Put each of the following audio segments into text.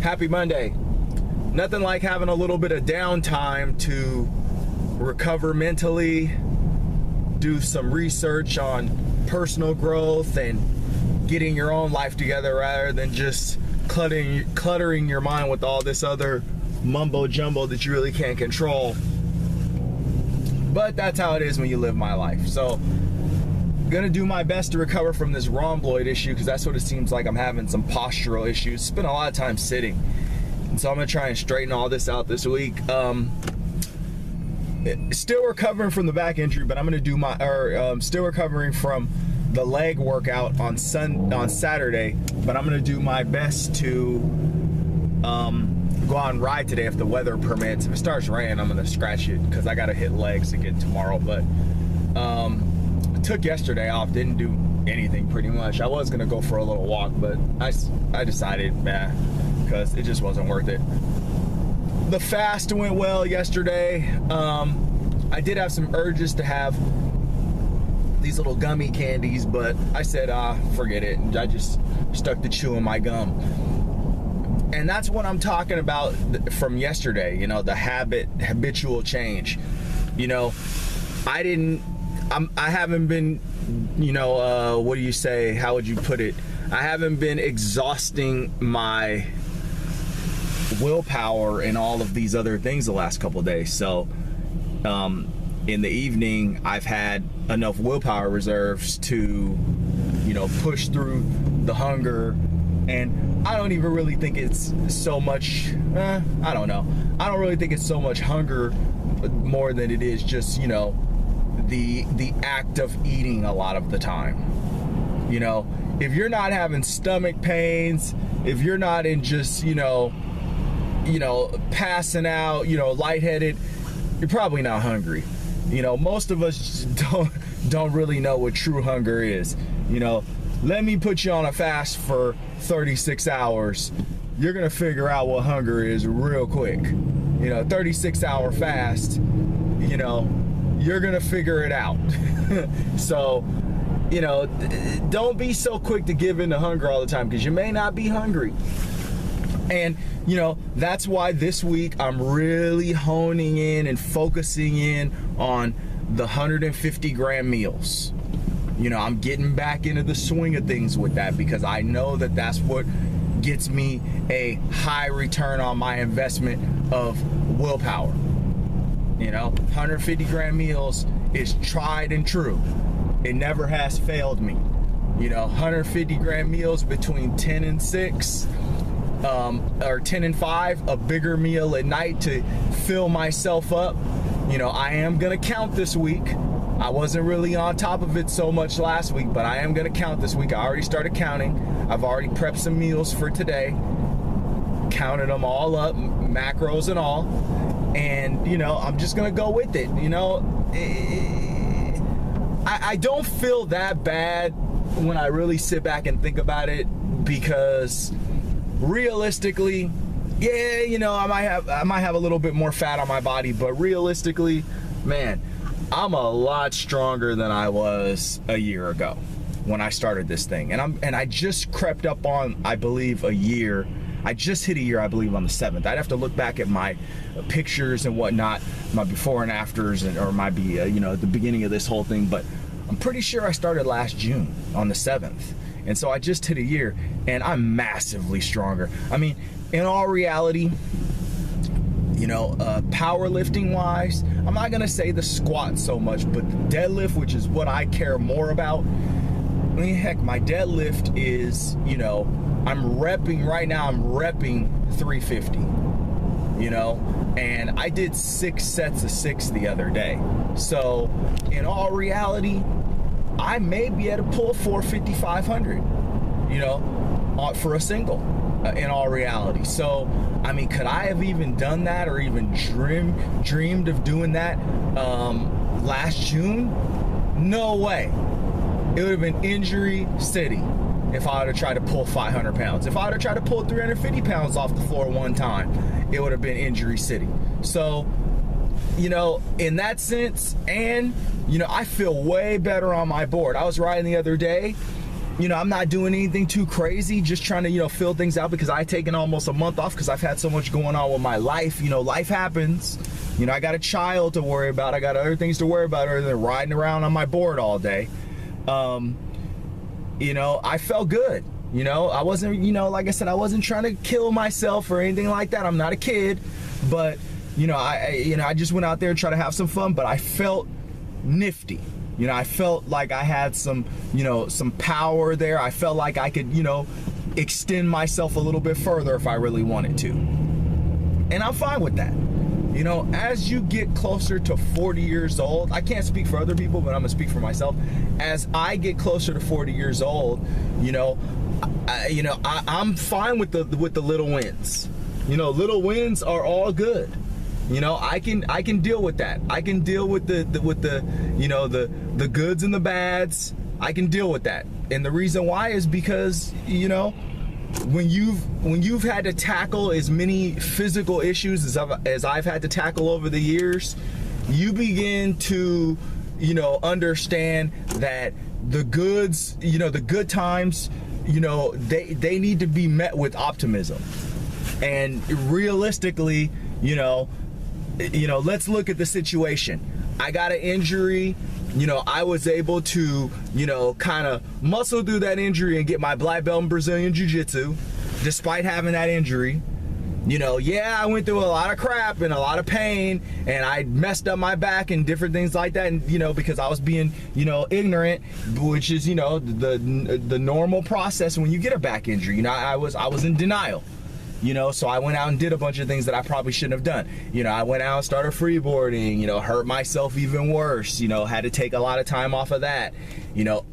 Happy Monday. Nothing like having a little bit of downtime to recover mentally, do some research on personal growth and getting your own life together rather than just cluttering your mind with all this other mumbo jumbo that you really can't control. But that's how it is when you live my life. So gonna do my best to recover from this rhomboid issue, because that's what it seems like. I'm having some postural issues. Spent a lot of time sitting, and so I'm gonna try and straighten all this out this week. Still recovering from the back injury, but I'm gonna do my still recovering from the leg workout on Saturday, but I'm gonna do my best to go on ride today if the weather permits. If it starts raining, I'm gonna scratch it because I gotta hit legs again tomorrow. But took yesterday off, didn't do anything pretty much. I was gonna go for a little walk, but I decided, nah, because it just wasn't worth it. The fast went well yesterday. I did have some urges to have these little gummy candies, but I said, forget it. And I just stuck to chewing my gum. And that's what I'm talking about from yesterday, you know, the habitual change. You know, I haven't been, you know, what do you say? How would you put it? I haven't been exhausting my willpower and all of these other things the last couple of days. So in the evening, I've had enough willpower reserves to, you know, push through the hunger. And I don't even really think it's so much, I don't know. I don't really think it's so much hunger more than it is just, you know, the act of eating a lot of the time. You know, if you're not having stomach pains, if you're not in just, you know, passing out, you know, lightheaded, you're probably not hungry. You know, most of us don't really know what true hunger is. You know, let me put you on a fast for 36 hours. You're gonna figure out what hunger is real quick. You know, 36-hour fast, you know, you're gonna figure it out. So, you know, don't be so quick to give in to hunger all the time, because you may not be hungry. And, you know, that's why this week I'm really honing in and focusing in on the 150 gram meals. You know, I'm getting back into the swing of things with that, because I know that that's what gets me a high return on my investment of willpower. You know, 150 gram meals is tried and true. It never has failed me. You know, 150 gram meals between 10 and 6, or 10 and 5, a bigger meal at night to fill myself up. You know, I am gonna count this week. I wasn't really on top of it so much last week, but I am gonna count this week. I already started counting. I've already prepped some meals for today, counted them all up, macros and all, and, you know, I'm just gonna go with it. You know, I don't feel that bad when I really sit back and think about it, because realistically, yeah, you know, I might have a little bit more fat on my body, but realistically, man, I'm a lot stronger than I was a year ago when I started this thing. And I just crept up on, I believe, a year. I just hit a year, I believe, on the 7th. I'd have to look back at my pictures and whatnot, my before and afters, or might be, you know, at the beginning of this whole thing, but I'm pretty sure I started last June on the 7th. And so I just hit a year, and I'm massively stronger. I mean, in all reality, you know, powerlifting wise, I'm not gonna say the squat so much, but the deadlift, which is what I care more about. I mean, heck, my deadlift is, you know, I'm repping right now, I'm repping 350, you know, and I did 6 sets of 6 the other day. So in all reality, I may be able to pull 450, 500, you know, for a single, in all reality. So, I mean, could I have even done that, or even dreamed of doing that last June? No way. It would have been injury city if I would have tried to pull 500 pounds. If I would have tried to pull 350 pounds off the floor one time, it would have been injury city. So, you know, in that sense, and, you know, I feel way better on my board. I was riding the other day, you know, I'm not doing anything too crazy, just trying to, you know, fill things out because I've taken almost a month off because I've had so much going on with my life. You know, life happens. You know, I got a child to worry about. I got other things to worry about other than riding around on my board all day. You know, I felt good. You know, I wasn't, you know, like I said, I wasn't trying to kill myself or anything like that. I'm not a kid, but, you know, I just went out there and tried to have some fun, but I felt nifty. You know, I felt like I had some, you know, some power there. I felt like I could, you know, extend myself a little bit further if I really wanted to. And I'm fine with that. You know, as you get closer to 40 years old, I can't speak for other people, but I'm gonna speak for myself. As I get closer to 40 years old, you know, I'm fine with the little wins. You know, little wins are all good. You know, I can deal with that. I can deal with the you know, the goods and the bads. I can deal with that. And the reason why is because, you know, when you've had to tackle as many physical issues as I've had to tackle over the years, you begin to, you know, understand that the goods, you know, the good times, you know, they need to be met with optimism. And realistically, you know, let's look at the situation. I got an injury. You know, I was able to, you know, kind of muscle through that injury and get my black belt in Brazilian Jiu-Jitsu, despite having that injury. You know, yeah, I went through a lot of crap and a lot of pain, and I messed up my back and different things like that, and, you know, because I was being, you know, ignorant, which is, you know, the normal process when you get a back injury. You know, I was in denial. You know, so I went out and did a bunch of things that I probably shouldn't have done. You know, I went out and started freeboarding, you know, hurt myself even worse, you know, had to take a lot of time off of that, you know,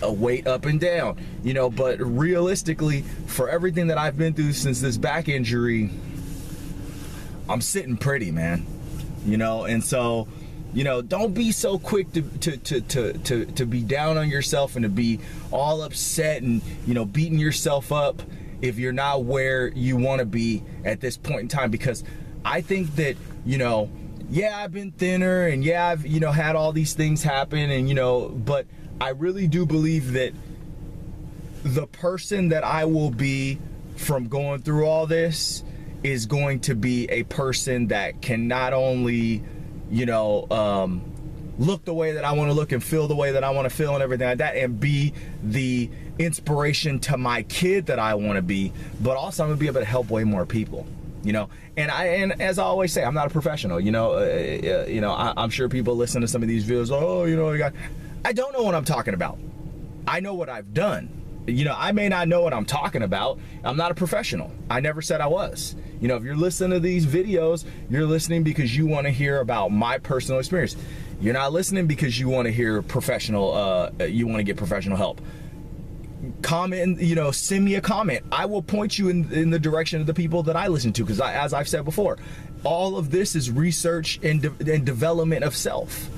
a weight up and down, you know, but realistically, for everything that I've been through since this back injury, I'm sitting pretty, man, you know, and so, you know, don't be so quick to be down on yourself and to be all upset and, you know, beating yourself up if you're not where you want to be at this point in time. Because I think that, you know, yeah, I've been thinner and yeah, I've, you know, had all these things happen, and, you know, but I really do believe that the person that I will be from going through all this is going to be a person that can not only, you know, look the way that I want to look and feel the way that I want to feel and everything like that, and be the inspiration to my kid that I want to be, but also I'm gonna be able to help way more people, you know. And as I always say, I'm not a professional, you know. I'm sure people listen to some of these videos, oh, you know, I don't know what I'm talking about. I know what I've done. You know, I may not know what I'm talking about. I'm not a professional. I never said I was. You know, if you're listening to these videos, you're listening because you want to hear about my personal experience. You're not listening because you want to hear professional, you want to get professional help. Comment, you know, send me a comment. I will point you in the direction of the people that I listen to, because as I've said before, all of this is research and development of self.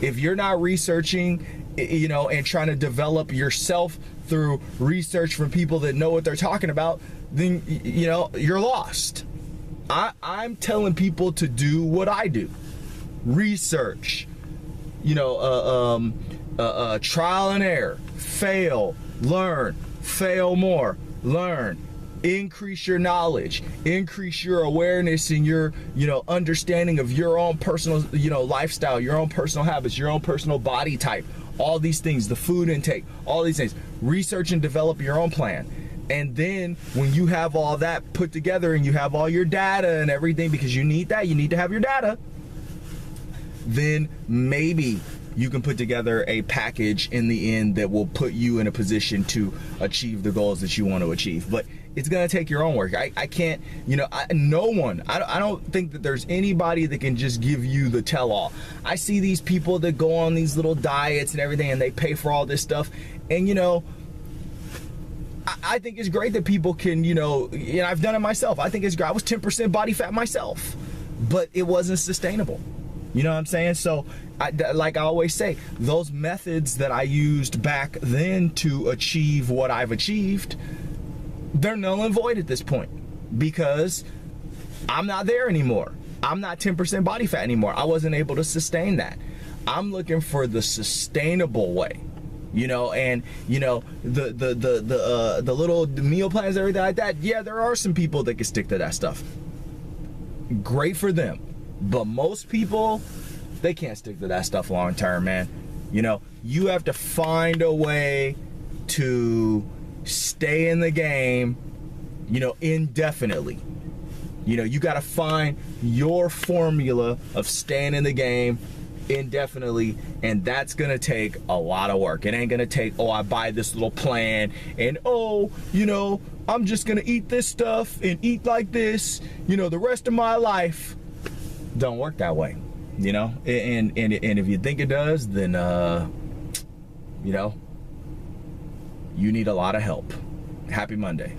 If you're not researching, you know, and trying to develop yourself through research from people that know what they're talking about, then, you know, you're lost. I'm telling people to do what I do. Research, you know, trial and error, fail, learn, fail more, learn, increase your knowledge, increase your awareness and your, you know, understanding of your own personal, you know, lifestyle, your own personal habits, your own personal body type, all these things, the food intake, all these things. Research and develop your own plan. And then when you have all that put together and you have all your data and everything, because you need that, you need to have your data, then maybe you can put together a package in the end that will put you in a position to achieve the goals that you want to achieve. But it's going to take your own work. I can't, you know, no one, I don't think that there's anybody that can just give you the tell-all. I see these people that go on these little diets and everything, and they pay for all this stuff. And, you know, I think it's great that people can, you know, I've done it myself. I think it's great. I was 10% body fat myself, but it wasn't sustainable. You know what I'm saying? So, like I always say, those methods that I used back then to achieve what I've achieved, they're null and void at this point, because I'm not there anymore. I'm not 10% body fat anymore. I wasn't able to sustain that. I'm looking for the sustainable way. you know, and you know the little meal plans, everything like that. Yeah, there are some people that can stick to that stuff. Great for them, but most people, they can't stick to that stuff long term, man. You know, you have to find a way to stay in the game, you know, indefinitely. You know, you got to find your formula of staying in the game indefinitely, and that's gonna take a lot of work. It ain't gonna take, oh, I buy this little plan and, oh, you know, I'm just gonna eat this stuff and eat like this, you know, the rest of my life. Don't work that way, you know. And if you think it does, then you know, you need a lot of help. Happy Monday.